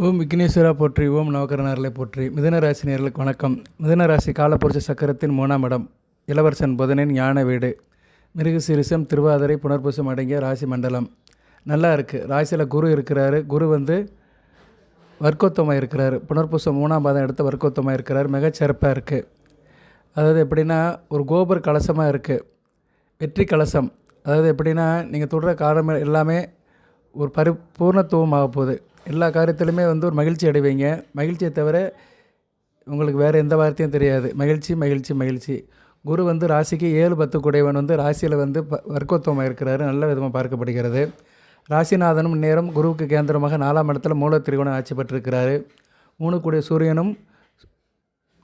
ஓம் விக்னேஸ்வரா போற்றி, ஓம் நவகரனார்களை போற்றி. மிதுன ராசி நேயர்களுக்கு வணக்கம். மிதுன ராசி காலப்புருஷ சக்கரத்தின் 3ஆம் இடம், இளவரசன் புதனின் ஞான வீடு, மிருகசீரிஷம் திருவாதிரை புனர்பூசம் அடங்கிய ராசி மண்டலம். நல்லா இருக்குது. ராசியில் குரு இருக்கிறாரு. குரு வர்க்கோத்தமாக இருக்கிறார். புனர்பூசம் 3ஆம் பாதம் எடுத்து வர்க்கோத்தமாக இருக்கிறார். மிகச்சிறப்பாக இருக்குது. அதாவது எப்படின்னா, ஒரு கோபுர கலசமாக இருக்குது. வெற்றி கலசம். அதாவது எப்படின்னா, நீங்கள் தொடுற காரணம் எல்லாமே ஒரு பூர்ணத்துவம் ஆக போகுது. எல்லா காரியத்திலுமே ஒரு மகிழ்ச்சி அடைவீங்க. மகிழ்ச்சியை தவிர உங்களுக்கு வேறு எந்த வார்த்தையும் தெரியாது. மகிழ்ச்சி மகிழ்ச்சி மகிழ்ச்சி. குரு ராசிக்கு 7-10 குடைவன் ராசியில் வர்க்கோத்தமாக இருக்கிறாரு. நல்ல விதமாக பார்க்கப்படுகிறது. ராசிநாதனும் நேரம் குருவுக்கு கேந்திரமாக 4ஆம் இடத்துல மூல திரிகோணம் ஆட்சி பெற்றிருக்கிறாரு. 3 கூடிய சூரியனும்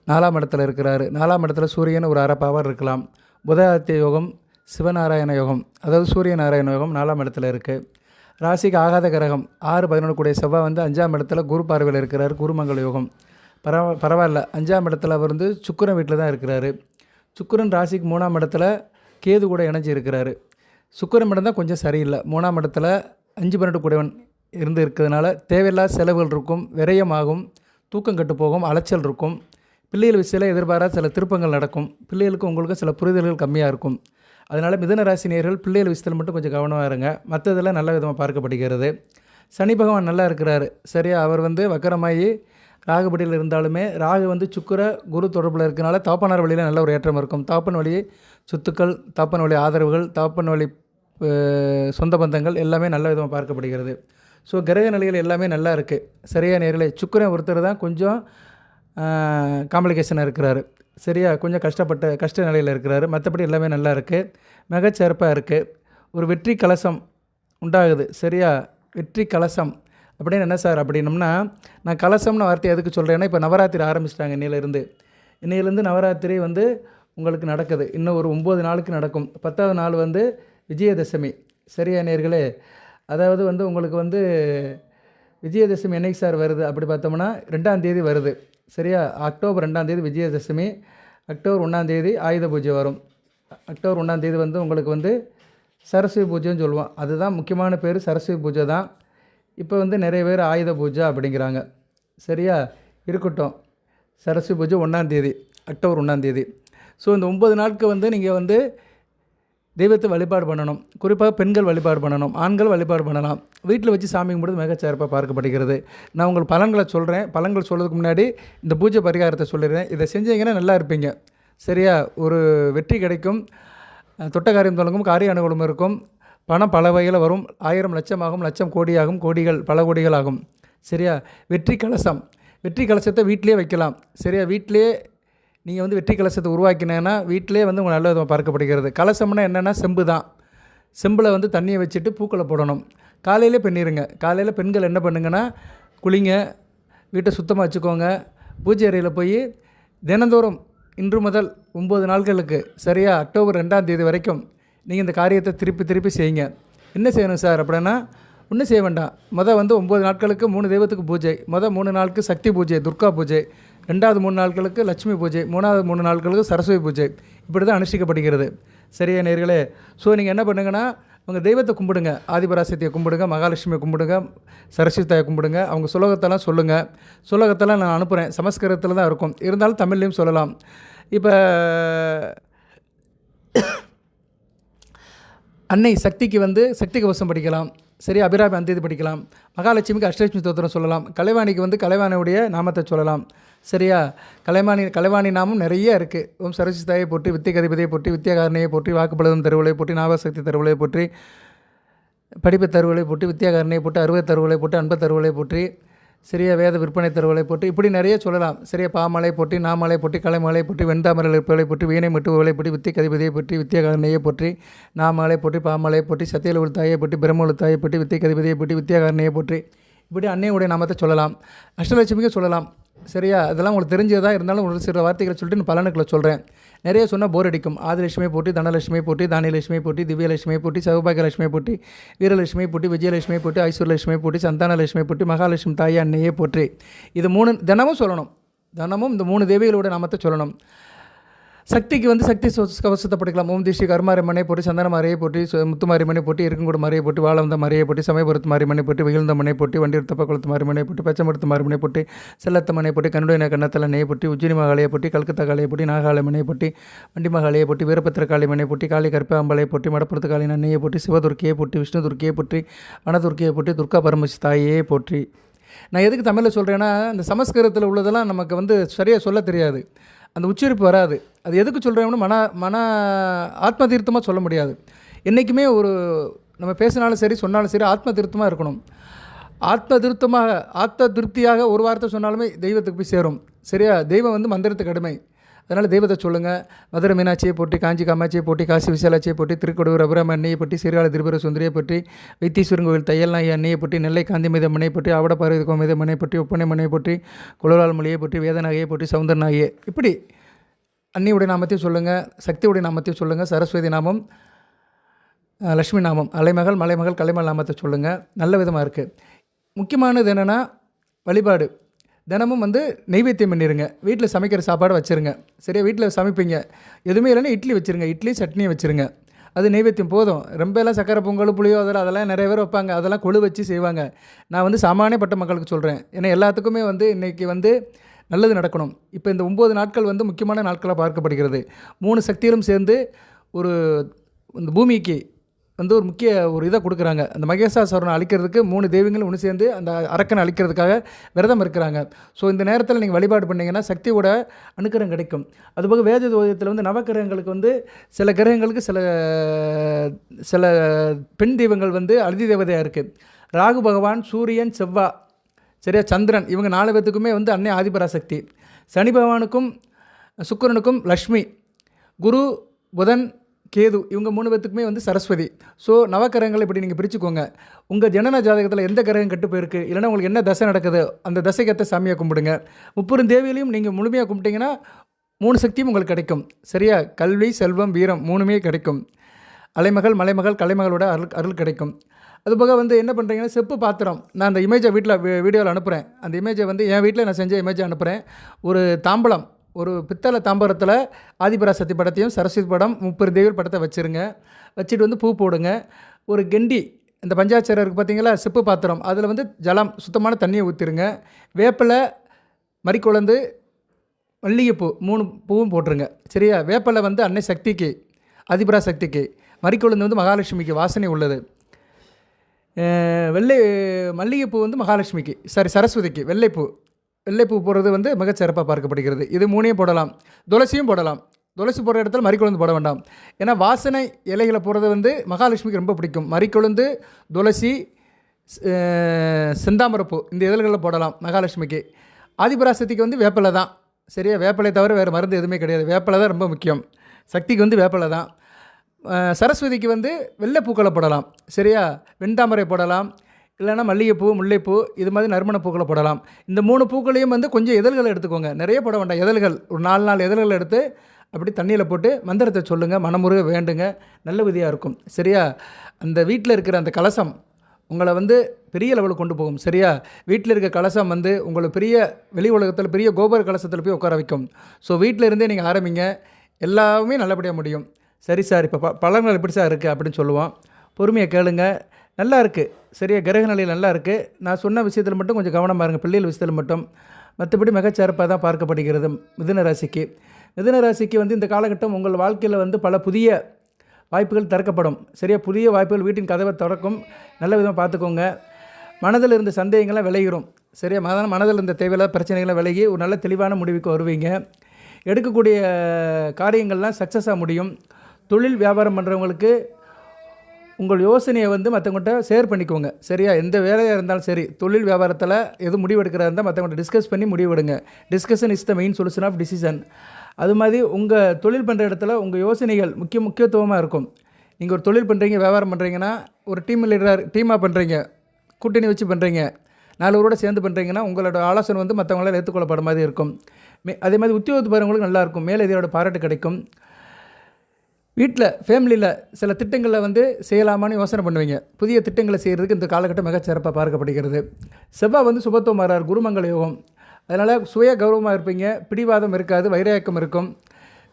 4ஆம் இடத்துல இருக்கிறாரு. 4ஆம் இடத்துல சூரியன் ஒரு அரை பவர் இருக்கலாம். புதாதித்ய யோகம், சிவநாராயண யோகம், அதாவது சூரிய நாராயண யோகம் 4ஆம் இடத்துல இருக்குது. ராசிக்கு ஆகாத கிரகம் 6-11 கூடிய செவ்வாய் 5ஆம் இடத்துல குரு பார்வையில் இருக்கிறார். குருமங்கள யோகம் பரவாயில்ல. 5ஆம் இடத்துல அவர் சுக்கிரன் வீட்டில் தான் இருக்கிறாரு. சுக்கிரன் ராசிக்கு 3ஆம் இடத்துல கேது கூட இணைஞ்சி இருக்கிறாரு. சுக்கிரன் இடம் தான் கொஞ்சம் சரியில்லை. 3ஆம் இடத்துல 5-12 கூடியவன் இருக்கிறதுனால தேவையில்லாத செலவுகள் இருக்கும், விரயமாகும், தூக்கம் கட்டு போகும், அலைச்சல் இருக்கும். பிள்ளைகள் விஷயத்தில் எதிர்பாராத சில திருப்பங்கள் நடக்கும். பிள்ளைகளுக்கு உங்களுக்கு சில புரிதல்கள் கம்மியாக இருக்கும். அதனால் மிதுன ராசி நேயர்கள் பிள்ளைகள் விஷயத்தில் மட்டும் கொஞ்சம் கவனமாக இருங்க. மற்றதெல்லாம் நல்ல விதமாக பார்க்கப்படுகிறது. சனி பகவான் நல்லா இருக்கிறாரு. சரியா, அவர் வக்கரமாகி ராகுபடியில் இருந்தாலுமே ராகு சுக்கிர குரு தொடர்பில் இருக்கனால தாப்பனார் வழியில் நல்ல ஒரு ஏற்றம் இருக்கும். தாப்பன் வழி சொத்துக்கள், தாப்பன் வழி ஆதரவுகள், தாப்பன் வழி சொந்த பந்தங்கள் எல்லாமே நல்ல விதமாக பார்க்கப்படுகிறது. ஸோ கிரக நிலைகள் எல்லாமே நல்லா இருக்குது. சரியா நேர்களே, சுக்கிரன் ஒருத்தர் தான் கொஞ்சம் காம்ப்ளிகேஷனாக இருக்கிறாரு. சரியா, கொஞ்சம் கஷ்ட நிலையில் இருக்கிறாரு. மற்றபடி எல்லாமே நல்லா இருக்குது. மிகச்சிறப்பாக இருக்குது. ஒரு வெற்றி கலசம் உண்டாகுது. சரியா, வெற்றி கலசம் அப்படின்னு என்ன சார் அப்படின்னம்னா, நான் கலசம்னு வார்த்தை எதுக்கு சொல்கிறேன்னா, இப்போ நவராத்திரி ஆரம்பிச்சிட்டாங்க. இன்னையிலேருந்து நவராத்திரி உங்களுக்கு நடக்குது. இன்னும் ஒரு 9 நாளுக்கு நடக்கும். 10வது நாள் விஜயதசமி. சரியா நேர்களே, அதாவது உங்களுக்கு விஜயதசமி என்னைக்கு சார் வருது அப்படி பார்த்தோம்னா 2ஆம் தேதி வருது. சரியா, அக்டோபர் 2ஆம் தேதி விஜயதசமி. அக்டோபர் 1ஆம் தேதி ஆயுத பூஜை வரும். அக்டோபர் 1ஆம் தேதி உங்களுக்கு சரஸ்வதி பூஜைன்னு சொல்லுவோம். அதுதான் முக்கியமான பேர், சரஸ்வதி பூஜை தான். இப்போ நிறைய பேர் ஆயுத பூஜை அப்படிங்கிறாங்க. சரியா, இருக்கட்டும். சரஸ்வதி பூஜை 1ஆம் தேதி, அக்டோபர் 1ஆம் தேதி. ஸோ இந்த 9 நாட்கள் நீங்கள் தெய்வத்தை வழிபாடு பண்ணணும். குறிப்பாக பெண்கள் வழிபாடு பண்ணணும், ஆண்கள் வழிபாடு பண்ணலாம். வீட்டில் வச்சு சாமி கும்பிடுறது மிகச்சிறப்பாக பார்க்கப்படுகிறது. நான் உங்களுக்கு பலன்களை சொல்கிறேன். பலன்கள் சொல்கிறதுக்கு முன்னாடி இந்த பூஜை பரிகாரத்தை சொல்லிடுறேன். இதை செஞ்சீங்கன்னா நல்லா இருப்பீங்க. சரியா, ஒரு வெற்றி கிடைக்கும், தொட்ட காரியம் தொடங்கும், காரிய அனுகூலம் இருக்கும், பணம் பல வகையில் வரும், 1000 லட்சமாகும், லட்சம் கோடியாகும், கோடிகள் பல கோடிகள் ஆகும். சரியா, வெற்றி கலசம். வெற்றி கலசத்தை வீட்டிலே வைக்கலாம். சரியா, வீட்டிலே நீங்கள் வெற்றி கலசத்தை உருவாக்கினேன்னா வீட்டிலே உங்கள் நல்ல விதமாக பார்க்கப்படுகிறது. கலசம்னா என்னென்னா செம்பு தான். செம்பில் தண்ணியை வச்சுட்டு பூக்களை போடணும். காலையிலே பண்ணிடுங்க. காலையில் பெண்கள் என்ன பண்ணுங்கன்னா, குளிங்க, வீட்டை சுத்தமாக வச்சுக்கோங்க. பூஜை அறையில் போய் தினந்தோறும் இன்று முதல் 9 நாட்களுக்கு, சரியா, அக்டோபர் 2ஆம் தேதி வரைக்கும் நீங்கள் இந்த காரியத்தை திருப்பி செய்யுங்க. என்ன செய்யணும் சார் அப்படின்னா, ஒன்றும் செய்ய வேண்டாம். 9 நாட்களுக்கு 3 தெய்வத்துக்கு பூஜை. 3 நாளுக்கு சக்தி பூஜை, துர்கா பூஜை. 2வது 3 நாட்களுக்கு லட்சுமி பூஜை. 3வது 3 நாட்களுக்கு சரஸ்வதி பூஜை. இப்படி தான் அனுஷ்டிக்கப்படுகிறது. சரியா நேர்களே, ஸோ நீங்கள் என்ன பண்ணுங்கன்னா, உங்கள் தெய்வத்தை கும்பிடுங்க. ஆதிபராசக்தியை கும்பிடுங்க, மகாலட்சுமியை கும்பிடுங்க, சரஸ்வதி தாயை கும்பிடுங்க. அவங்க சுலோகத்தெல்லாம் சொல்லுங்கள். சுலோகத்தெல்லாம் நான் அனுப்புகிறேன். சமஸ்கிருதத்தில் தான் இருக்கும், இருந்தாலும் தமிழ்லையும் சொல்லலாம். இப்போ அன்னை சக்திக்கு சக்தி கவசம் படிக்கலாம். சரியா, அபிராமி அந்தேதி படிக்கலாம். மகாலட்சுமிக்கு அஷ்டலட்சுமி ஸ்தோத்திரம் சொல்லலாம். கலைவாணிக்கு கலைவாணியுடைய நாமத்தை சொல்லலாம். சரியா, கலைவாணி நாமம் நிறைய இருக்குது. ஓம் சரஸ்வதி தாயை போற்றி, வித்திய கதிபதியை போற்றி, வித்தியாகாரணையை போற்றி, வாக்குப்பழுதும் தருவலை போற்றி, நாகசக்தி தருவலை போற்றி, படிப்பு தருவலை போற்றி, வித்தியாகாரணையை போட்டு, அறுவை தருவலை போட்டு, அன்பு தருவலை போற்றி, சரியா, வேத விற்பனை தருவலை போட்டு, இப்படி நிறைய சொல்லலாம். சரியா, பாமலை போற்றி, நாமலை போற்றி, கலைமலை போற்றி, வெண்தாமரை இருப்பவளை போற்றி, வீணை மட்டுவலை போற்றி, வித்திய கதிபதியை போற்றி, வித்தியாகாரணையை போற்றி, நாமலை போற்றி, பாமலை போற்றி, சத்தியல தாயை போற்றி, பிரம்ம தாயை போற்றி, வித்திய கதிபதியை போற்றி, வித்தியாகாரணையை போற்றி, இப்படி அன்னையுடைய நாமத்தை சொல்லலாம். அஷ்டலட்சுமிக்கு சொல்லலாம். சரியா, அதெல்லாம் உங்களுக்கு தெரிஞ்சதாக இருந்தாலும் ஒரு சில வார்த்தைகளை சொல்லிட்டு நான் பலனுக்களை சொல்கிறேன். நிறைய சொன்னால் போர் அடிக்கும். ஆதிலட்சுமியை போட்டி, தனலட்சுமியை போட்டி, தானியலட்சுமியை போட்டி, திவ்யலட்சுமியை போட்டி, சௌபாகியலட்சுமியை போட்டி, வீரலட்சுமியை போட்டி, விஜயலட்சுமியை போட்டி, ஐஸ்வர்யலட்சுமியை போட்டி, சந்தானலட்சுமியை போட்டி, மகாலட்சுமி தாய் அன்னையை போற்றி. இது 3 தினமும் சொல்லணும். தினமும் இந்த 3 தேவிகளோட நாமத்தை சொல்லணும். சக்திக்கு வந்து சக்தி கவசத்தை படிக்கலாம். ஓம் திஷி கருமாரியம்மனை போட்டி, சந்தன மாரியை போட்டி, முத்துமாரியம்மனை போட்டி, இருக்கங்குடி மாரியை போட்டி, வாழவந்த மாரியை போட்டி, சமயபுரத்து மாரியம்மனை போட்டி, விகிழ்ந்த மனை போட்டி, வண்டியூர் குளத்து மாரியம்மனை போட்டி, பச்சைமருத்து மாரியம்மனை போட்டி, செல்லத்த மனை போட்டி, கண்ணுடைய கண்ணத்தில் நெய் போட்டி, உஜ்ஜினி மகாலையை போட்டி, கல்கத்தா காலையை போட்டி, நாகாலை மனை போட்டி, வண்டி மகாலையை போட்டி, வீரபத்திர காளி மனை போட்டி, காளி கருப்பாம்பலையை போட்டி, மடப்புறத்து காளி நன்னையை போட்டி, சிவதுர்க்கியை போட்டி, விஷ்ணு துர்க்கியை போட்டி, வனதுர்க்கியை போட்டி, துர்கா பரமசி தாயே போற்றி. நான் எதுக்கு தமிழில் சொல்கிறேன்னா, இந்த சமஸ்கிருதத்தில் உள்ளதெல்லாம் நமக்கு வந்து சரியாக சொல்ல தெரியாது, அந்த உச்சரிப்பு வராது. அது எதுக்கு சொல்கிறோம்னு மன ஆத்ம தீர்த்தமாக சொல்ல முடியாது. என்றைக்குமே ஒரு நம்ம பேசினாலும் சரி சொன்னாலும் சரி ஆத்ம திருத்தமாக இருக்கணும். ஆத்ம திருப்தியாக ஒரு வார்த்தை சொன்னாலுமே தெய்வத்துக்கு போய் சேரும். சரியா? தெய்வம் வந்து மந்திரத்துக்கு அடிமை. அதனால் தெய்வத்தை சொல்லுங்கள். மதுரை மீனாட்சியை போட்டி, காஞ்சி காமாட்சியை போட்டி, காசி விசாலாட்சியை போட்டி, திருக்கொடூர் அபிராம அன்னையை போட்டி, சீர்காழி திருபுர சுந்தரியை போட்டி, வைத்தீஸ்வரன் கோவில் தையல் நாய் அன்னையை போட்டி, நெல்லை காந்தி மீத மனை போட்டி, ஆவட பார்வதி கோமீத மனை போட்டி, ஒப்பனை மனை போட்டி, குளரால் மொழியை போட்டி, வேதநாகையை போட்டி, சவுந்தர நாயை. இப்படி அன்னியுடைய நாமத்தையும் சொல்லுங்கள், சக்தியுடைய நாமத்தையும் சொல்லுங்கள், சரஸ்வதி நாமம், லக்ஷ்மி நாமம், அலைமகள் மலைமகள் கலைமல் நாமத்தை சொல்லுங்கள். நல்ல விதமாக இருக்குது. முக்கியமானது என்னென்னா வழிபாடு. தினமும் வந்து நெய்வேத்தியம் பண்ணிடுங்க. வீட்டில் சமைக்கிற சாப்பாடு வச்சுருங்க. சரியா? வீட்டில் சமைப்பீங்க, எதுவுமே இல்லைன்னா இட்லி வச்சுருங்க, இட்லி சட்னியை வச்சுருங்க. அது நெய்வேத்தியம் போதும். ரொம்ப எல்லாம் சக்கரை பொங்கல் புளியோ அதெல்லாம் நிறைய பேர் வைப்பாங்க, அதெல்லாம் கொழு வச்சு செய்வாங்க. நான் வந்து சாமானியப்பட்ட மக்களுக்கு சொல்கிறேன். ஏன்னா எல்லாத்துக்குமே வந்து இன்றைக்கி வந்து நல்லது நடக்கணும். இப்போ இந்த 9 நாட்கள் வந்து முக்கியமான நாட்களாக பார்க்கப்படுகிறது. 3 சக்திகளும் சேர்ந்து இந்த பூமிக்கு வந்து ஒரு முக்கிய இதை கொடுக்குறாங்க. அந்த மகேசாசுரனை அழிக்கிறதுக்கு 3 தெய்வங்களும் ஒன்று சேர்ந்து அந்த அரக்கனை அழிக்கிறதுக்காக விரதம் இருக்கிறாங்க. ஸோ இந்த நேரத்தில் நீங்கள் வழிபாடு பண்ணிங்கன்னா சக்தியோட அனுக்கிரகம் கிடைக்கும். அதுபோக வேத ஜோதிடத்தில் வந்து நவக்கிரகங்களுக்கு வந்து சில கிரகங்களுக்கு சில பெண் தெய்வங்கள் வந்து அதிதி தேவதையாக இருக்குது. ராகு பகவான், சூரியன், செவ்வாய், சரியா, சந்திரன், இவங்க 4 பேர்த்துக்குமே வந்து அன்னை ஆதிபராசக்தி. சனி பகவானுக்கும் சுக்கிரனுக்கும் லக்ஷ்மி, குரு, புதன், கேது, இவங்க 3 பேர்த்துக்குமே வந்து சரஸ்வதி. ஸோ நவக்கிரகங்களை இப்படி நீங்கள் பிரிச்சுக்கோங்க. உங்கள் ஜனன ஜாதகத்தில் எந்த கிரகம் கெட்டு போயிருக்கு, இல்லைனா உங்களுக்கு என்ன தசை நடக்குது, அந்த தசைக்கேற்ற சாமியை கும்பிடுங்க. 30 தேவியிலையும் நீங்கள் முழுமையாக கும்பிட்டிங்கன்னா 3 சக்தியும் உங்களுக்கு கிடைக்கும். சரியா? கல்வி, செல்வம், வீரம் 3மே கிடைக்கும். அலைமகள் மலைமகள் கலைமகளோட அருள் கிடைக்கும். அதுபோக வந்து என்ன பண்ணுறீங்கன்னா, செப்பு பாத்திரம், நான் அந்த இமேஜை வீடியோவில் அனுப்புகிறேன். அந்த இமேஜை வந்து என் வீட்டில் நான் செஞ்ச இமேஜை அனுப்புகிறேன். ஒரு தாம்பலம், ஒரு பித்தளை தாம்பரத்தில் ஆதிபராசக்தி படத்தையும் சரஸ்வதி படம் 30 தேவியர் படத்தை வச்சுருங்க. வச்சுட்டு வந்து பூ போடுங்க. ஒரு கெண்டி, இந்த பஞ்சாட்சரம் இருக்குது பார்த்தீங்களா, செப்பு பாத்திரம், அதில் வந்து ஜலம், சுத்தமான தண்ணியை ஊற்றிருங்க. வேப்பிலை, மறிக்குழந்து, மல்லிகைப்பூ 3 பூவும் போட்டுருங்க. சரியா? வேப்பிலை வந்து அன்னை சக்திக்கு, ஆதிபராசக்திக்கு. மறிக்குழந்து வந்து மகாலட்சுமிக்கு வாசனை உள்ளது. மல்லிகைப்பூ வந்து மகாலட்சுமிக்கு, சரஸ்வதிக்கு. வெள்ளைப்பூ போடுறது வந்து மிகச்சிறப்பாக பார்க்கப்படுகிறது. இது 3ஐயும் போடலாம். துளசியும் போடலாம். துளசி போடுற இடத்துல மறிக்குழந்து போட வேண்டாம். ஏன்னா வாசனை இலைகளை போடுறது வந்து மகாலட்சுமிக்கு ரொம்ப பிடிக்கும். மறிக்குழந்து, துளசி, செந்தாமரப்பூ, இந்த இதழ்களில் போடலாம் மகாலட்சுமிக்கு. ஆதிபராசக்திக்கு வந்து வேப்பிலை தான். சரியா? வேப்பிலை தவிர வேறு மருந்து எதுவுமே கிடையாது. வேப்பிலை தான் ரொம்ப முக்கியம். சக்திக்கு வந்து வேப்பிலை தான். சரஸ்வதிக்கு வந்து வெள்ளைப்பூக்களை போடலாம். சரியா? வெண்தாமரை போடலாம், இல்லைனா மல்லிகைப்பூ, முல்லைப்பூ, இது மாதிரி நறுமண பூக்களை போடலாம். இந்த 3 பூக்களையும் வந்து கொஞ்சம் இதழ்களை எடுத்துக்கோங்க. நிறைய போட வேண்டாம். இதழ்கள் ஒரு 4 இதழ்கள் எடுத்து அப்படி தண்ணியில் போட்டு மந்திரத்தை சொல்லுங்கள். மனமுருக வேண்டுங்க. நல்ல விதியாக இருக்கும். சரியா? அந்த வீட்டில் இருக்கிற அந்த கலசம் உங்களை வந்து பெரிய லெவலுக்கு கொண்டு போகும். சரியா? வீட்டில் இருக்க கலசம் வந்து உங்களை பெரிய வெளி உலகத்தில் பெரிய கோபுர கலசத்தில் போய் உட்கார வைக்கும். ஸோ வீட்டில் இருந்தே நீங்கள் ஆரம்பிங்க, எல்லாமே நல்லபடியாக முடியும். சரி சார், இப்போ பழங்கள் எப்படி சார் இருக்குது அப்படின்னு சொல்லுவோம். பொறுமையை கேளுங்க. நல்லா இருக்குது. சரியா? கிரக நிலையில் நல்லா இருக்குது. நான் சொன்ன விஷயத்தில் மட்டும் கொஞ்சம் கவனமாக இருங்க, பிள்ளைகள் விஷயத்தில் மட்டும். மற்றபடி மிகச்சிறப்பாக தான் பார்க்கப்படுகிறது மிதுன ராசிக்கு. மிதுன ராசிக்கு வந்து இந்த காலகட்டம் உங்கள் வாழ்க்கையில் வந்து பல புதிய வாய்ப்புகள் திறக்கப்படும். சரியா? புதிய வாய்ப்புகள் வீட்டின் கதவை திறக்கும். நல்ல விதமாக பார்த்துக்கோங்க. மனதில் இருந்த சந்தேகங்கள்லாம் விலகிடும். சரியா? மனதில் இருந்த தேவையில்லாத பிரச்சனைகளை விலகி ஒரு நல்ல தெளிவான முடிவுக்கு வருவீங்க. எடுக்கக்கூடிய காரியங்கள்லாம் சக்ஸஸாக முடியும். தொழில் வியாபாரம் பண்ணுறவங்களுக்கு உங்கள் யோசனையை வந்து மற்றவங்கள்ட்ட ஷேர் பண்ணிக்கோங்க. சரியா? எந்த வேலையாக இருந்தாலும் சரி, தொழில் வியாபாரத்தில் எது முடிவு எடுக்கிறதா இருந்தால் மற்றவங்கள்ட்ட டிஸ்கஸ் பண்ணி முடிவெடுங்க. Discussion is the main solution of decision. அது மாதிரி உங்கள் தொழில் பண்ணுற இடத்துல உங்கள் யோசனைகள் முக்கியத்துவமாக இருக்கும். நீங்கள் ஒரு தொழில் பண்ணுறீங்க, வியாபாரம் பண்ணுறீங்கன்னா, ஒரு டீமாக பண்ணுறீங்க, கூட்டணி வச்சு பண்ணுறீங்க, 4 பேரோட சேர்ந்து பண்ணுறீங்கன்னா உங்களோட ஆலோசனை வந்து மற்றவங்களால் ஏற்றுக்கொள்ளப்பட மாதிரி இருக்கும். அதே மாதிரி உத்தியோகத்து போகிறவங்களுக்கு நல்லாயிருக்கும். மேலதிகாரியோட பாராட்டு கிடைக்கும். வீட்டில் ஃபேமிலியில் சில திட்டங்களில் வந்து செய்யலாமான்னு யோசனை பண்ணுவீங்க. புதிய திட்டங்களை செய்கிறதுக்கு இந்த காலகட்டம் மிகச்சிறப்பாக பார்க்கப்படுகிறது. செவ்வாய் வந்து சுபத்துவம் மாறார், குருமங்கள யோகம். அதனால் சுய கௌரவமாக இருப்பீங்க. பிடிவாதம் இருக்காது, வைராயக்கம் இருக்கும்.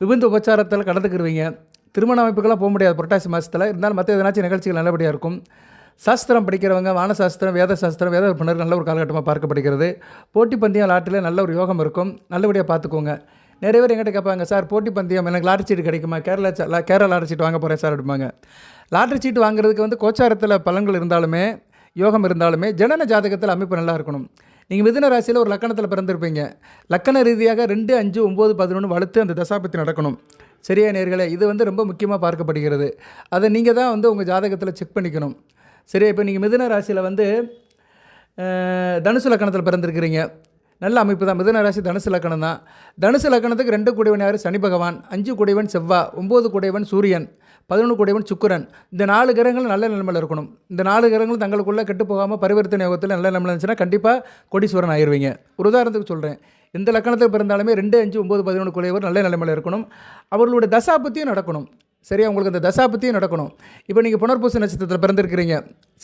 விபந்து உபச்சாரத்தில் கலந்துக்கிருவீங்க. திருமண அமைப்புக்கெல்லாம் போக முடியாது புரட்டாசி மாதத்தில். இருந்தாலும் மற்ற எதனாச்சும் நிகழ்ச்சிகள் நல்லபடியாக இருக்கும். சாஸ்திரம் படிக்கிறவங்க, வானசாஸ்திரம், வேத விற்பனர் நல்ல ஒரு காலகட்டமாக பார்க்கப்படுகிறது. போட்டி பந்தயம் லாட்டில் நல்ல ஒரு யோகம் இருக்கும். நல்லபடியாக பார்த்துக்கோங்க. நிறைய பேர் எங்கிட்ட கேட்பாங்க, சார் போட்டி பந்தயம் எனக்கு லாட்ரி சீட்டு கிடைக்குமா? கேரளா லாட்ரி சீட்டு வாங்க போகிறேன் சார் அப்படிம்பாங்க. லாட்ரி சீட்டு வாங்குறதுக்கு வந்து கோச்சாரத்தில் பலன்கள் இருந்தாலுமே, யோகம் இருந்தாலுமே, ஜனன ஜாதகத்தில் அமைப்பு நல்லா இருக்கணும். நீங்கள் மிதுன ராசியில் ஒரு லக்கணத்தில் பிறந்திருப்பீங்க. லக்கண ரீதியாக 2, 5, 9, 11 வலுத்து அந்த தசாபத்தி நடக்கணும். சரியா நேர்களே? இது வந்து ரொம்ப முக்கியமாக பார்க்கப்படுகிறது. அதை நீங்கள் தான் வந்து உங்கள் ஜாதகத்தில் செக் பண்ணிக்கணும். சரியா? இப்போ நீங்கள் மிதுன ராசியில் வந்து தனுசு லக்கணத்தில் பிறந்திருக்கிறீங்க. நல்ல அமைப்பு தான். மிதுன ராசி தனுசு லக்கணம் தான். தனுசு லக்கணத்துக்கு 2 கூடியவன் யார்? சனி பகவான். 5 கூடியவன் செவ்வாய். 9 கூடியவன் சூரியன். 11 கூடியவன் சுக்கிரன். இந்த 4 கிரகங்களும் நல்ல நிலைமையில் இருக்கணும். இந்த 4 கிரகங்களும் தங்களுக்குள்ளே கெட்டு போகாமல் பரிவர்த்தனை யோகத்தில் நல்ல நிலைமையில் இருந்துச்சுன்னா கண்டிப்பாக கோடீஸ்வரன் ஆயிடுவீங்க. ஒரு உதாரணத்துக்கு சொல்கிறேன். எந்த லக்கணத்துக்கு பிறந்தாலுமே 2, 5, 9, 11 கூடியவர் நல்ல நிலைமையில் இருக்கணும். அவர்களுடைய தசாபத்தியும் நடக்கணும். சரியா? உங்களுக்கு அந்த தசாபத்தியும் நடக்கணும். இப்போ நீங்கள் புனர்பூச நட்சத்திரத்தில் பிறந்திருக்கிறீங்க.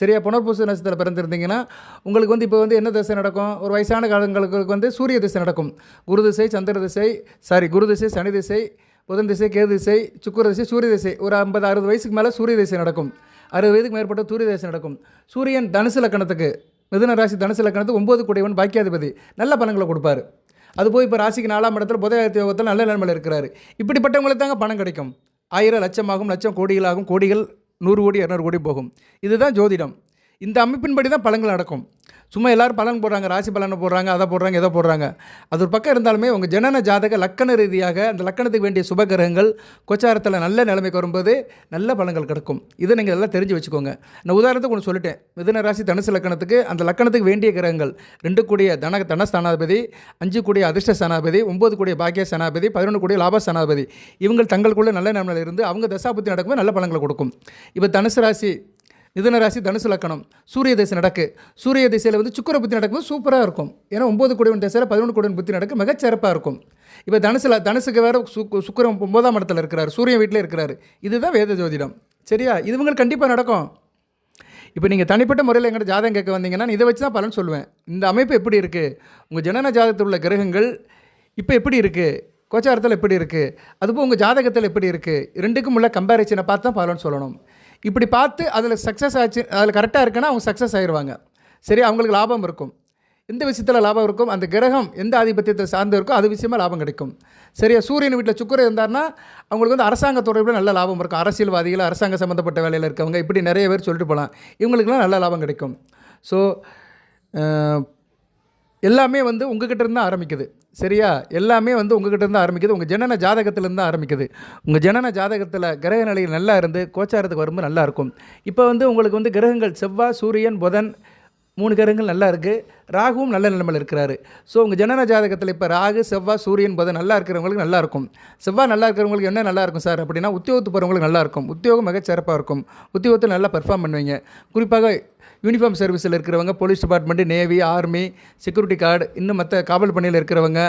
சரியா? புனர்பூச நட்சத்திரத்தில் பிறந்திருந்தீங்கன்னா உங்களுக்கு வந்து இப்போ வந்து என்ன திசை நடக்கும்? ஒரு வயசான காலங்களுக்கு வந்து சூரிய திசை நடக்கும். குரு திசை, சந்திர திசை, குரு திசை, சனி திசை, புதன் திசை, கேது திசை, சுக்கிர திசை, சூரிய திசை. ஒரு 50-60 வயசுக்கு மேலே சூரிய திசை நடக்கும். 60 வயதுக்கு மேற்பட்ட சூரிய திசை நடக்கும். சூரியன் தனுசு லக்கணத்துக்கு, மிதுன ராசி தனுசு லக்கணத்துக்கு 9 கூடியவன் பாக்கியாதிபதி, நல்ல பலன்களை கொடுப்பார். அது போய் இப்போ ராசிக்கு 4ஆம் இடத்துல புதயாதித்ய யோகத்தில் நல்ல நிலைமையில் இருக்கிறாரு. இப்படிப்பட்டவங்களுக்கு தாங்க பணம் கிடைக்கும். 1000 லட்சமாகும், லட்சம் கோடிகளாகும், கோடிகள் 100 கோடி 200 கோடி போகும். இதுதான் ஜோதிடம். இந்த அமைப்பின்படி தான் பலன்கள் நடக்கும். சும்மா எல்லோரும் பலன் போடுறாங்க, ராசி பலனை போடுறாங்க, அதை போடுறாங்க, இதை போடுறாங்க. அது ஒரு பக்கம் இருந்தாலுமே உங்கள் ஜனன ஜாதக லக்கண ரீதியாக அந்த லக்கணத்துக்கு வேண்டிய சுபகிரகங்கள் கோச்சாரத்தில் நல்ல நிலைமைக்கு வரும்போது நல்ல பலன்கள் கிடைக்கும். இதை நீங்கள் எல்லாம் தெரிஞ்சு வச்சுக்கோங்க. நான் உதாரணத்துக்கு ஒன்று சொல்லிட்டேன். மிதுன ராசி தனுசு லக்கணத்துக்கு அந்த லக்கணத்துக்கு வேண்டிய கிரகங்கள் 2 கூடிய தனஸ்தானாதிபதி, 5 கூடிய அதிர்ஷ்ட ஸ்தானாதிபதி, 9 கூடிய பாக்கிய ஸ்தானாதிபதி, 11 கூடிய லாப ஸ்தானாதிபதி, இவங்க தங்களுக்குள்ள நல்ல நிலைமையில் இருந்து அவங்க தசாபுத்தி நடக்கும்போது நல்ல பலன்களை கொடுக்கும். இப்போ தனுசு ராசி, மிதுன ராசி தனுசு லக்கணம், சூரிய திசை நடக்கு. சூரிய திசையில் வந்து சுக்கிர புத்தி நடக்கும்போது சூப்பராக இருக்கும். ஏன்னா 9 கூடியவன் திசையில் 11 கூடியவன் புத்தி நடக்க மிகச்சிறப்பாக இருக்கும். இப்போ தனுசுக்கு வேறு சுக்கிரன் 9ஆம் இடத்துல இருக்கிறார், சூரியன் வீட்டில் இருக்கிறார். இதுதான் வேத ஜோதிடம். சரியா? இது உங்களுக்கு கண்டிப்பாக நடக்கும். இப்போ நீங்கள் தனிப்பட்ட முறையில் எங்கிட்ட ஜாதகம் கேட்க வந்தீங்கன்னா இதை வச்சு தான் பலன் சொல்லுவேன். இந்த அமைப்பு எப்படி இருக்குது, உங்கள் ஜனன ஜாதகத்தில் உள்ள கிரகங்கள் இப்போ எப்படி இருக்குது, கோச்சாரத்தில் எப்படி இருக்குது, அதுபோல் உங்கள் ஜாதகத்தில் எப்படி இருக்குது, 2க்கும் உள்ள கம்பேரிசனை பார்த்து தான் பலன் சொல்லணும். இப்படி பார்த்து அதில் சக்ஸஸ் ஆச்சு, அதில் கரெக்டாக இருக்குன்னா அவங்க சக்ஸஸ் ஆயிடுவாங்க. சரி? அவங்களுக்கு லாபம் இருக்கும். எந்த விஷயத்தில் லாபம் இருக்கும், அந்த கிரகம் எந்த ஆதிபத்தியத்தை சார்ந்து இருக்கோ அது விஷயமாக லாபம் கிடைக்கும். சரியா? சூரியன் வீட்டில் சுக்கிரன் இருந்தார்னா அவங்களுக்கு வந்து அரசாங்க தொடர்பில் நல்ல லாபம் இருக்கும். அரசியல்வாதிகள், அரசாங்க சம்மந்தப்பட்ட வேலையில் இருக்கவங்க, இப்படி நிறைய பேர் சொல்லிட்டு போகலாம். இவங்களுக்குலாம் நல்ல லாபம் கிடைக்கும். ஸோ எல்லாமே வந்து உங்ககிட்ட இருந்து ஆரம்பிக்குது. சரியா? எல்லாமே வந்து உங்ககிட்ட இருந்து ஆரம்பிக்குது. உங்கள் ஜனன ஜாதகத்திலேருந்து ஆரம்பிக்குது. உங்கள் ஜனன ஜாதகத்தில் கிரக நிலையில் நல்லா இருந்து கோச்சாரத்துக்கு வரும்போது நல்லா இருக்கும். இப்போ வந்து உங்களுக்கு வந்து கிரகங்கள் செவ்வாய், சூரியன், புதன் 3 கிரகங்கள் நல்லா இருக்குது. ராகுவும் நல்ல நிலைமையில் இருக்கிறாரு. ஸோ உங்கள் ஜனன ஜாதகத்தில் இப்போ ராகு, செவ்வாய், சூரியன், புதன் நல்லா இருக்கிறவங்களுக்கு நல்லா இருக்கும். செவ்வாய் நல்லா இருக்கிறவங்களுக்கு என்ன நல்லா இருக்கும் சார் அப்படின்னா, உத்தியோகத்து போகிறவங்களுக்கு நல்லா இருக்கும். உத்தியோகம் மிகச்சிறப்பாக இருக்கும். உத்தியோகத்தில் நல்லா பெர்ஃபார்ம் பண்ணுவீங்க. குறிப்பாக யூனிஃபார்ம் சர்வீஸில் இருக்கிறவங்க, police department, navy, army, security guard, இன்னும் மற்ற காவல் பணியில் இருக்கிறவங்க,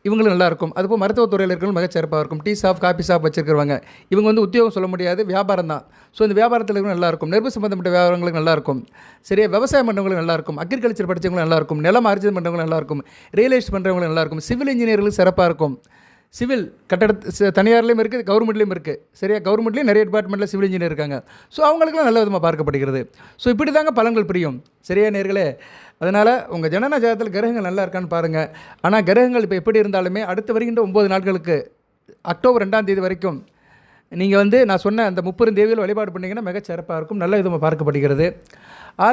இவங்களும் நல்லாயிருக்கும். அதுபோல் மருத்துவத்துறையில் இருக்கிறவங்க மிகச்சிறப்பாக இருக்கும். டீ ஷாப், காஃபி ஷாப் வச்சுருக்கிறவங்க, இவங்க வந்து உத்தியோகம் சொல்ல முடியாது, வியாபாரம் தான். ஸோ இந்த வியாபாரத்தில் இருக்கிறவங்க நல்லாயிருக்கும். நெருப்பு சம்மந்தப்பட்ட வியாபாரங்களுக்கு நல்லாயிருக்கும். சரியா? விவசாயம் பண்ணுறவங்களுக்கு நல்லாயிருக்கும். அக்ரிகல்ச்சர் படித்தவங்களும் நல்லாயிருக்கும். நிலம் ஆர்ஜிதம் பண்ணுறவங்களும் நல்லாயிருக்கும். ரியல் எஸ்டேட் பண்ணுறவங்களும் நல்லாயிருக்கும். சிவில் இன்ஜினியர்களுக்கு சிறப்பாக இருக்கும். சிவில் தனியார்லேயும் இருக்குது, கவர்மெண்ட்லேயும் இருக்குது. சரியா? கவர்மெண்ட்லேயும் நிறைய டிபார்ட்மெண்ட்டில் சிவில் இன்ஜினியர் இருக்காங்க. ஸோ அவங்களுக்குலாம் நல்ல விதமாக பார்க்கப்படுகிறது. ஸோ இப்படி தாங்க பலன்கள் பிரியும். சரியா நேர்களே? அதனால் உங்கள் ஜனன ஜாதகத்தில் கிரகங்கள் நல்லா இருக்கான்னு பாருங்கள். ஆனால் கிரகங்கள் இப்போ எப்படி இருந்தாலுமே அடுத்து வருகின்ற 9 நாட்களுக்கு அக்டோபர் 2ஆம் தேதி வரைக்கும் நீங்கள் வந்து நான் சொன்ன அந்த 30 தேவியில் வழிபாடு பண்ணிங்கன்னா மிகச்சிறப்பாக இருக்கும். நல்ல விதமாக பார்க்கப்படுகிறது.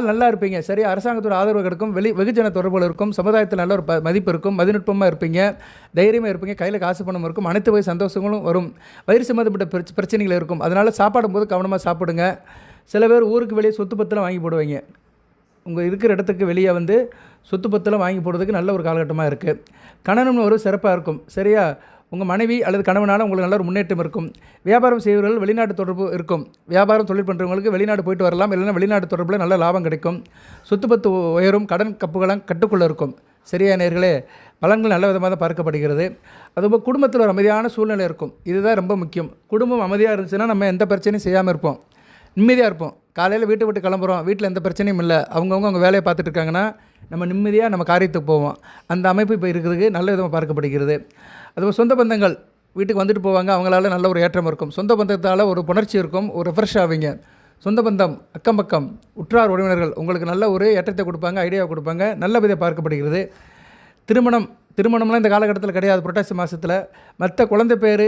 நல்லா இருப்பீங்க. சரியா? அரசாங்கத்தோட ஆதரவு கிடைக்கும். வெகுஜன தொடர்புகள் இருக்கும். சமுதாயத்தில் நல்ல ஒரு மதிப்பு இருக்கும். மதிநுட்பமாக இருப்பீங்க. தைரியமாக இருப்பீங்க. கையில் காசு பணம் இருக்கும். அனைத்து வகை சந்தோஷங்களும் வரும். வயிறு சம்மந்தப்பட்ட பிரச்சனைகள் இருக்கும். அதனால் சாப்பாடும்போது கவனமாக சாப்பிடுங்க. சில பேர் ஊருக்கு வெளியே சொத்து பத்தெல்லாம் வாங்கி போடுவீங்க. உங்கள் இருக்கிற இடத்துக்கு வெளியே வந்து சொத்து பத்தெல்லாம் வாங்கி போடுறதுக்கு நல்ல ஒரு காலகட்டமாக இருக்குது. கணவன் ஒரு சிறப்பாக இருக்கும். சரியா? உங்கள் மனைவி அல்லது கணவனால் உங்களுக்கு நல்ல ஒரு முன்னேற்றம் இருக்கும். வியாபாரம் செய்வர்கள் வெளிநாட்டு தொடர்பு இருக்கும். வியாபாரம் தொழில் பண்ணுறவங்களுக்கு வெளிநாடு போயிட்டு வரலாம். இல்லைன்னா வெளிநாட்டு தொடர்பில் நல்ல லாபம் கிடைக்கும். சொத்து பத்து உயரும். கடன் கப்புகளும் கட்டுக்குள்ளே இருக்கும். சரியா நேர்களே? பலன்கள் நல்ல விதமாக தான் பார்க்கப்படுகிறது. அதுபோல் குடும்பத்தில் ஒரு அமைதியான சூழ்நிலை இருக்கும். இதுதான் ரொம்ப முக்கியம். குடும்பம் அமைதியாக இருந்துச்சுன்னா நம்ம எந்த பிரச்சனையும் செய்யாமல் இருப்போம். நிம்மதியாக இருப்போம். காலையில் வீட்டை விட்டு கிளம்புறோம், வீட்டில் எந்த பிரச்சனையும் இல்லை, அவங்கவுங்க அவங்க வேலையை பார்த்துட்டு இருக்காங்கன்னா நம்ம நிம்மதியாக நம்ம காரியத்துக்கு போவோம். அந்த அமைப்பு இப்போ இருக்கிறதுக்கு நல்ல விதமாக பார்க்கப்படுகிறது. அதுபோல் சொந்த பந்தங்கள் வீட்டுக்கு வந்துட்டு போவாங்க. அவங்களால நல்ல ஒரு ஏற்றம் இருக்கும். சொந்த பந்தத்தால் ஒரு புணர்ச்சி இருக்கும். ஒரு ரெஃப்ரெஷ் ஆவீங்க. சொந்த பந்தம், அக்கம் பக்கம், உற்றார் உறவினர்கள் உங்களுக்கு நல்ல ஒரு ஏற்றத்தை கொடுப்பாங்க, ஐடியாவை கொடுப்பாங்க. நல்ல விதை பார்க்கப்படுகிறது. திருமணம்லாம் இந்த காலகட்டத்தில் கிடையாது. புரட்டாசி மாதத்தில் மற்ற குழந்தை பேர்,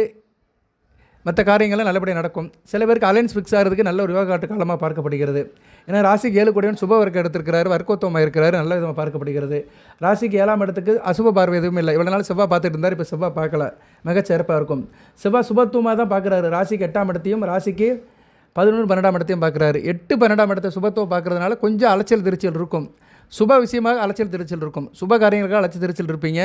மற்ற காரியங்கள்லாம் நல்லபடியாக நடக்கும். சில பேருக்கு அலைன்ஸ் ஃபிக்ஸ் ஆகிறதுக்கு நல்ல ஒரு யோகாட்டு காலமாக பார்க்கப்படுகிறது. ஏன்னா ராசிக்கு 7 கூடியவன் சுப வர்க்கம் எடுத்திருக்கிறாரு, வர்க்கோத்தமாக இருக்கிறாரு, நல்ல விதமாக பார்க்கப்படுகிறது. ராசிக்கு 7ஆம் இடத்துக்கு அசுப பார்வை எதுவும் இல்லை. இவ்வளோ நாள் செவ்வாய் பார்த்துட்டு இருந்தார், இப்போ செவ்வாய் பார்க்கல, மிகச்சிறப்பாக இருக்கும். செவ்வாய் சுபத்துவமாக தான் பார்க்குறாரு. ராசிக்கு 8ஆம் இடத்தையும் ராசிக்கு 11 12ஆம் இடத்தையும் பார்க்குறாரு. 8 12ஆம் இடத்தை சுபத்துவம் பார்க்குறதுனால கொஞ்சம் அலைச்சல் திருச்சல் இருக்கும். சுப விஷயமாக அலைச்சல் திருச்சல் இருக்கும். சுப காரியங்களுக்காக அலைச்சல் திருச்சல் இருப்பீங்க.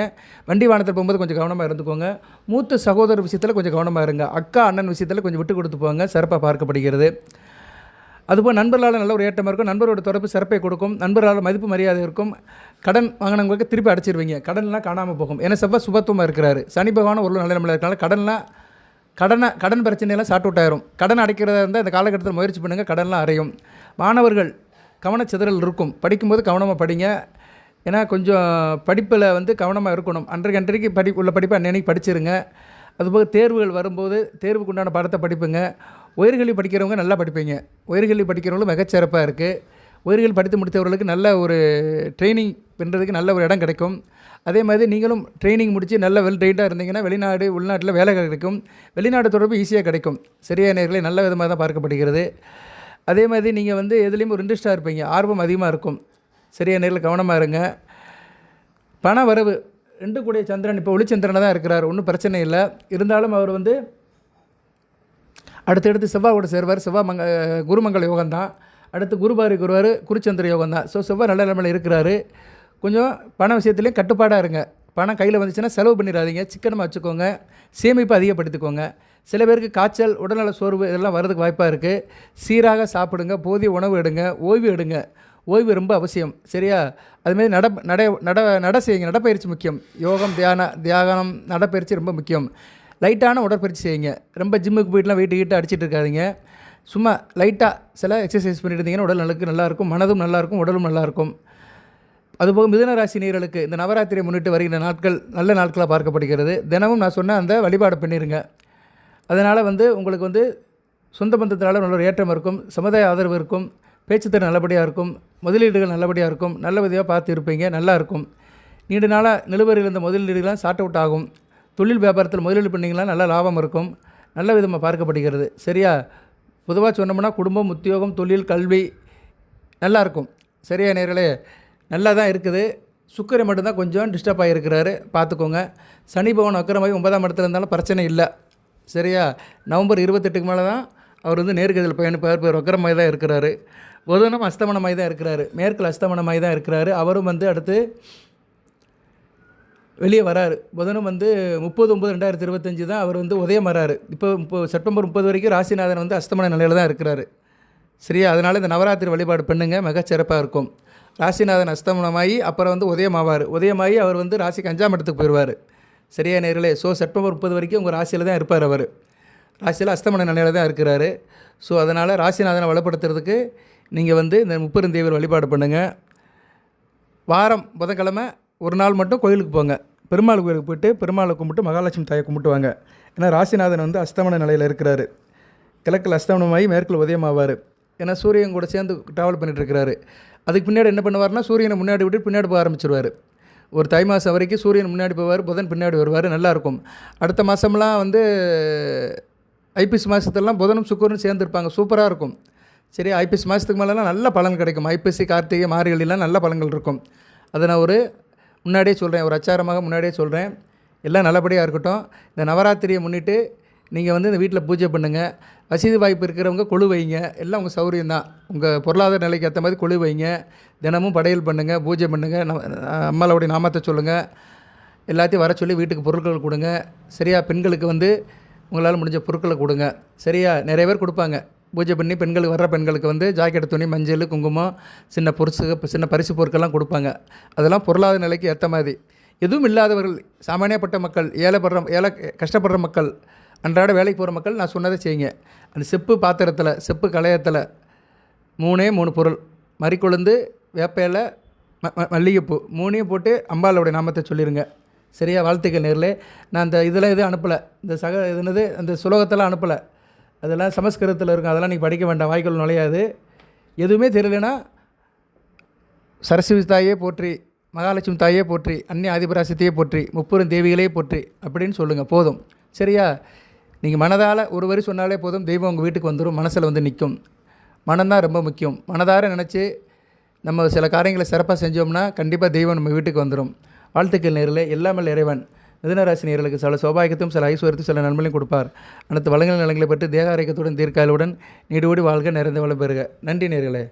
வண்டி வாகனத்தில் போகும்போது கொஞ்சம் கவனமாக இருந்துக்கோங்க. மூத்த சகோதரர் விஷயத்தில் கொஞ்சம் கவனமாக இருங்க. அக்கா அண்ணன் விஷயத்தில் கொஞ்சம் விட்டு கொடுத்து போங்க, சிறப்பாக பார்க்கப்படுகிறது. அதுபோல் நண்பர்களால் நல்ல ஒரு ஏற்றமாக இருக்கும். நண்பரோட தொடர்பு சிறப்பை கொடுக்கும். நண்பர்களால் மதிப்பு மரியாதை இருக்கும். கடன் வாங்கினவங்களுக்கு திருப்பி அடைச்சிருவீங்க. கடன்லாம் காணாமல் போகும். ஏன்னா செவ்வாய் சுபத்துவமாக இருக்கிறாரு. சனி பகவான் ஒரு நல்ல நம்மள இருக்கனால கடன் பிரச்சனையெல்லாம் சார்ட் அவுட் ஆயிரும். கடன் அடைக்கிறதா இருந்தால் இந்த காலகட்டத்தில் முயற்சி பண்ணுங்கள், கடன்லாம் அறையும். மாணவர்கள் கவனச்சிதறல் இருக்கும். படிக்கும்போது கவனமாக படிங்க. ஏன்னா கொஞ்சம் படிப்பில் கவனமாக இருக்கணும். அன்றைக்கு உள்ள படிப்பை அன்னைக்கு படிச்சிருங்க. அதுபோக தேர்வுகள் வரும்போது தேர்வுக்கு உண்டான பாடத்தை படிப்புங்க. உயர்கல்வி படிக்கிறவங்க நல்லா படிப்பீங்க. உயர்கல்வி படிக்கிறவங்களும் மிகச்சிறப்பாக இருக்குது. உயர்கல்வி படித்து முடித்தவர்களுக்கு நல்ல ஒரு ட்ரைனிங் பண்ணுறதுக்கு நல்ல ஒரு இடம் கிடைக்கும். அதே மாதிரி நீங்களும் ட்ரைனிங் முடித்து நல்ல வெல் ட்ரெயின்டாக இருந்தீங்கன்னா வெளிநாடு உள்நாட்டில் வேலை கிடைக்கும். வெளிநாடு தொடர்பு ஈஸியாக கிடைக்கும். சரியான நேர்களை நல்ல விதமாக தான் பார்க்கப்படுகிறது. அதே மாதிரி நீங்கள் எதுலேயும் ஒரு இன்ட்ரெஸ்ட்டாக இருப்பீங்க. ஆர்வம் அதிகமாக இருக்கும். சரியான நேரில் கவனமாக இருங்க. பண வரவு 2 கூடிய சந்திரன் இப்போ ஒளிச்சந்திரனை தான் இருக்கிறார். ஒன்றும் பிரச்சனை இல்லை. இருந்தாலும் அவர் அடுத்தடுத்து செவ்வாய் கூட சேருவார். குருமங்கல யோகம் தான். அடுத்து குருவார் குருச்சந்திர யோகம் தான். ஸோ செவ்வாய் நல்ல நிலைமையில் இருக்கிறாரு. கொஞ்சம் பண விஷயத்துலேயும் கட்டுப்பாடாக இருங்க. பணம் கையில் வந்துச்சுன்னா செலவு பண்ணிடாதீங்க. சிக்கனமாக வச்சுக்கோங்க. சேமிப்பு அதிகப்படுத்திக்கோங்க. சில பேருக்கு காய்ச்சல், உடல்நல சோர்வு இதெல்லாம் வரதுக்கு வாய்ப்பாக இருக்குது. சீராக சாப்பிடுங்க, போதிய உணவு எடுங்க, ஓய்வு எடுங்க. ஓய்வு ரொம்ப அவசியம். சரியா? அதுமாரி நட செய்யுங்க. நடப்பயிற்சி முக்கியம். யோகம், தியானம், நடப்பயிற்சி ரொம்ப முக்கியம். லைட்டான உடற்பயிற்சி செய்யுங்க. ரொம்ப ஜிம்முக்கு போயிட்டுலாம் வெயிட்டு அடிச்சிட்டு இருக்காதிங்க. சும்மா லைட்டாக சில எக்ஸசைஸ் பண்ணிட்டு இருந்தீங்கன்னா உடல் நல்லாயிருக்கும், மனதும் நல்லாயிருக்கும், உடலும் நல்லாயிருக்கும். அதுபோக மிதுன ராசி நேயர்களுக்கு இந்த நவராத்திரியை முன்னிட்டு வருகின்ற நாட்கள் நல்ல நாட்களாக பார்க்கப்படுகிறது. தினமும் நான் சொன்ன அந்த வழிபாடு பண்ணிடுங்க. அதனால் உங்களுக்கு சொந்த பந்தத்தினால நல்ல ஒரு ஏற்றம் இருக்கும். சமுதாய ஆதரவு இருக்கும். பேச்சுத்திறன் நல்லபடியாக இருக்கும். முதலீடுகள் நல்லபடியாக இருக்கும். நல்ல விதையாக பார்த்து இருப்பீங்க. நல்லா இருக்கும். நீண்ட நாளாக நிலுவையில் இருந்த முதலீடுகள்லாம் சார்ட் அவுட் ஆகும். தொழில் வியாபாரத்தில் முதலீடு பண்ணிங்கன்னா நல்ல லாபம் இருக்கும். நல்ல விதமாக பார்க்கப்படுகிறது. சரியா? பொதுவாக சொன்னோம்னா குடும்பம், உத்தியோகம், தொழில், கல்வி நல்லாயிருக்கும். சரியா நேர்களே? நல்லா தான் இருக்குது. சுக்கிரன் மட்டும்தான் கொஞ்சம் டிஸ்டர்ப் ஆகியிருக்கிறாரு, பார்த்துக்கோங்க. சனி பகவான் வக்கரமாகி 9ஆம் இடத்துல இருந்தாலும் பிரச்சனை இல்லை. சரியா? நவம்பர் 28க்கு மேலே தான் அவர் நேர்கதில் பயணிப்பார். வக்கரமாகி தான் இருக்கிறாரு. புதனும் அஸ்தமனமாகி தான் இருக்கிறாரு. மேற்கில் அஸ்தமனமாகி தான் இருக்கிறாரு. அவரும் அடுத்து வெளியே வராரு. புதனும் 30/9/2025 தான் அவர் உதயம் வராரு. இப்போ செப்டம்பர் 30 வரைக்கும் ராசிநாதன் அஸ்தமன நிலையில் தான் இருக்கிறாரு. சரியா? அதனால் இந்த நவராத்திரி வழிபாடு பண்ணுங்கள், மிகச்சிறப்பாக இருக்கும். ராசிநாதன் அஸ்தமனமாகி அப்புறம் உதயமாவார். உதயமாகி அவர் ராசிக்கு 5ஆம் இடத்துக்கு போயிடுவார். சரியா நேர்களே? ஸோ செப்டம்பர் 30 வரைக்கும் உங்கள் ராசியில் தான் இருப்பார். அவர் ராசியில் அஸ்தமன நிலையில் தான் இருக்கிறாரு. ஸோ அதனால் ராசிநாதனை வளப்படுத்துறதுக்கு நீங்கள் இந்த 30 தேவர் வழிபாடு பண்ணுங்கள். வாரம் புதன்கிழமை ஒரு நாள் மட்டும் கோயிலுக்கு போங்க. பெருமாள் கோயிலுக்கு போய்ட்டு பெருமாளை கும்பிட்டு மகாலட்சுமி தாயை கும்பிட்டு வாங்க. ஏன்னா ராசிநாதன் அஸ்தமன நிலையில் இருக்கிறாரு. கிழக்கில் அஸ்தமனமாகி மேற்கில் உதயமாவார். ஏன்னா சூரியன் கூட சேர்ந்து ட்ராவல் பண்ணிகிட்ருக்கிறாரு. அதுக்கு பின்னாடி என்ன பண்ணுவார்னா சூரியனை முன்னாடி விட்டு பின்னாடி போக ஆரம்பிச்சிருவார். ஒரு தை மாதம் வரைக்கும் சூரியன் முன்னாடி போவார், புதன் பின்னாடி வருவார். நல்லாயிருக்கும். அடுத்த மாதம்லாம் ஐப்பசி மாதத்துலலாம் புதனும் சுக்கரனும் சேர்ந்துருப்பாங்க. சூப்பராக இருக்கும். சரி, ஐப்பசி மாதத்துக்கு மேலெலாம் நல்ல பலன் கிடைக்கும். ஐப்பசி, கார்த்திகை, மார்கழிலாம் நல்ல பலன்கள் இருக்கும். அதை நான் முன்னாடியே சொல்கிறேன், ஒரு அச்சாரமாக முன்னாடியே சொல்கிறேன். எல்லாம் நல்லபடியாக இருக்கட்டும். இந்த நவராத்திரியை முன்னிட்டு நீங்கள் இந்த வீட்டில் பூஜை பண்ணுங்கள். வசதி வாய்ப்பு இருக்கிறவங்க கொழு வைங்க. எல்லாம் உங்கள் சௌரியம்தான். உங்கள் பொருளாதார நிலைக்கு ஏற்ற மாதிரி கொழு வைங்க. தினமும் படையல் பண்ணுங்கள், பூஜை பண்ணுங்கள், அம்மாவோடைய நாமத்தை சொல்லுங்கள். எல்லாத்தையும் வர சொல்லி வீட்டுக்கு பொருட்கள் கொடுங்க. சரியா? பெண்களுக்கு உங்களால் முடிஞ்ச பொருட்களை கொடுங்க. சரியா? நிறைய பேர் கொடுப்பாங்க. பூஜை பண்ணி பெண்களுக்கு வர்ற பெண்களுக்கு ஜாக்கெட், துணி, மஞ்சள், குங்குமம், சின்ன பரிசு பொருட்கள்லாம் கொடுப்பாங்க. அதெல்லாம் பொருளாதார நிலைக்கு ஏற்ற மாதிரி. எதுவும் இல்லாதவர்கள், சாமானியப்பட்ட மக்கள், ஏழை கஷ்டப்படுற மக்கள், அன்றாட வேலைக்கு போகிற மக்கள் நான் சொன்னதை செய்யுங்க. அந்த செப்பு பாத்திரத்தில், செப்பு களையத்தில் 3 பொருள், மறிக்கொழுந்து, வேப்ப இலை, மல்லிகைப்பூ 3 போட்டு அம்பாளுடைய நாமத்தை சொல்லிடுங்க. சரியா? வாழ்த்துக்கள் நேர்களே. நான் அந்த இதெல்லாம் எதுவும் அனுப்பலை, இந்த இது என்னது அந்த சுலோகத்தெல்லாம் அனுப்பலை. அதெல்லாம் சமஸ்கிருதத்தில் இருக்கும், அதெல்லாம் நீங்கள் படிக்க வேண்டாம், வாய்க்குள் நுழையாது. எதுவுமே தெரியலனா சரஸ்வதி தாயே போற்றி, மகாலட்சுமி தாயே போற்றி, அன்னை ஆதிபராசக்தியே போற்றி, முப்பெரும் தேவிகளே போற்றி அப்படின்னு சொல்லுங்கள், போதும். சரியா? நீங்கள் மனதால் ஒரு வரி சொன்னாலே போதும், தெய்வம் உங்கள் வீட்டுக்கு வந்துடும், மனசில் வந்து நிற்கும். மனம்தான் ரொம்ப முக்கியம். மனதார நினச்சி நம்ம சில காரியங்களை சிறப்பாக செஞ்சோம்னா கண்டிப்பாக தெய்வம் நம்ம வீட்டுக்கு வந்துடும். வாழ்த்துக்கள் நேர்களே. எல்லாமல் இறைவன் மிதுனராசி நேயர்களுக்கு சில சௌபாகியத்தையும் சில ஐஸ்வர்யத்தையும் சில நன்மையும் கொடுப்பார். அனைத்து வளங்கள் நலங்களை பெற்று தேக ஆரோக்கியத்துடன் தீர்க்காயலுடன் நீடோடி வாழ்க, நிறைந்த வளம் பெறுக. நன்றி நேர்களே.